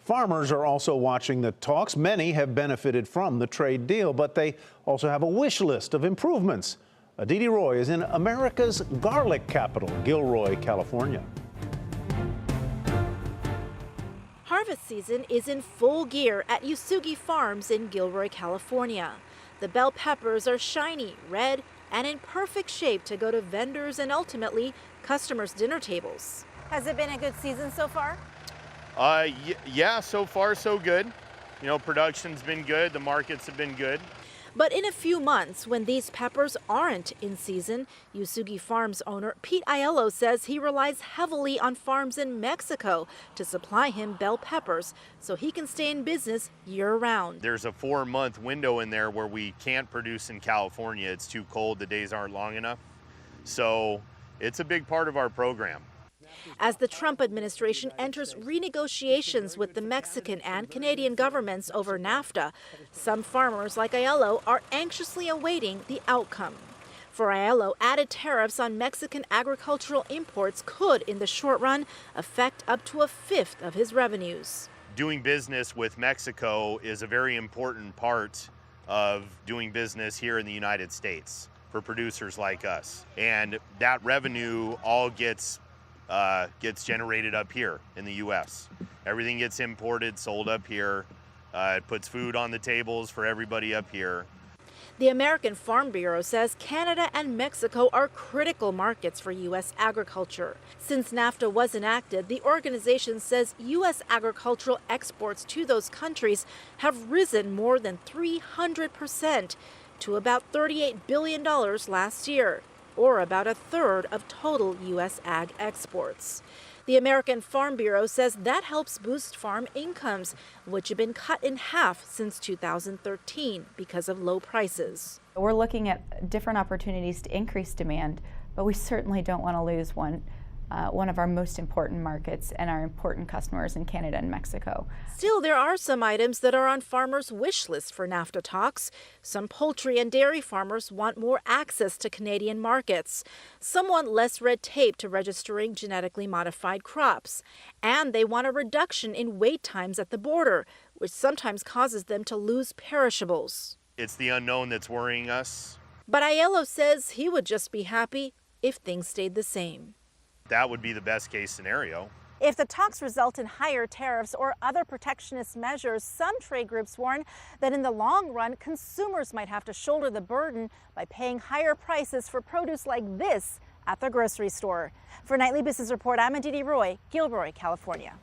Farmers are also watching the talks. Many have benefited from the trade deal, but they also have a wish list of improvements. Aditi Roy is in America's garlic capital, Gilroy, California. Harvest season is in full gear at Usugi Farms in Gilroy, California. The bell peppers are shiny, red, and in perfect shape to go to vendors and ultimately customers' dinner tables. Has it been a good season so far? Yeah, so far so good. You know, production's been good, the markets have been good. But in a few months, when these peppers aren't in season, Usugi Farms owner Pete Aiello says he relies heavily on farms in Mexico to supply him bell peppers so he can stay in business year-round. There's a 4-month window in there where we can't produce in California. It's too cold, the days aren't long enough. So it's a big part of our program. As the Trump administration enters renegotiations with the Mexican and Canadian governments over NAFTA, some farmers like Aiello are anxiously awaiting the outcome. For Aiello, added tariffs on Mexican agricultural imports could, in the short run, affect up to a fifth of his revenues. Doing business with Mexico is a very important part of doing business here in the United States for producers like us. And that revenue all gets generated up here in the U.S. Everything gets imported, sold up here. It puts food on the tables for everybody up here. The American Farm Bureau says Canada and Mexico are critical markets for U.S. agriculture. Since NAFTA was enacted, the organization says U.S. agricultural exports to those countries have risen more than 300% to about $38 billion last year, or about a third of total U.S. ag exports. The American Farm Bureau says that helps boost farm incomes, which have been cut in half since 2013 because of low prices. We're looking at different opportunities to increase demand, but we certainly don't want to lose one of our most important markets and our important customers in Canada and Mexico. Still, there are some items that are on farmers' wish list for NAFTA talks. Some poultry and dairy farmers want more access to Canadian markets. Some want less red tape to registering genetically modified crops. And they want a reduction in wait times at the border, which sometimes causes them to lose perishables. It's the unknown that's worrying us. But Aiello says he would just be happy if things stayed the same. That would be the best case scenario. If the talks result in higher tariffs or other protectionist measures, some trade groups warn that in the long run, consumers might have to shoulder the burden by paying higher prices for produce like this at the grocery store. For Nightly Business Report, I'm Aditi Roy, Gilroy, California.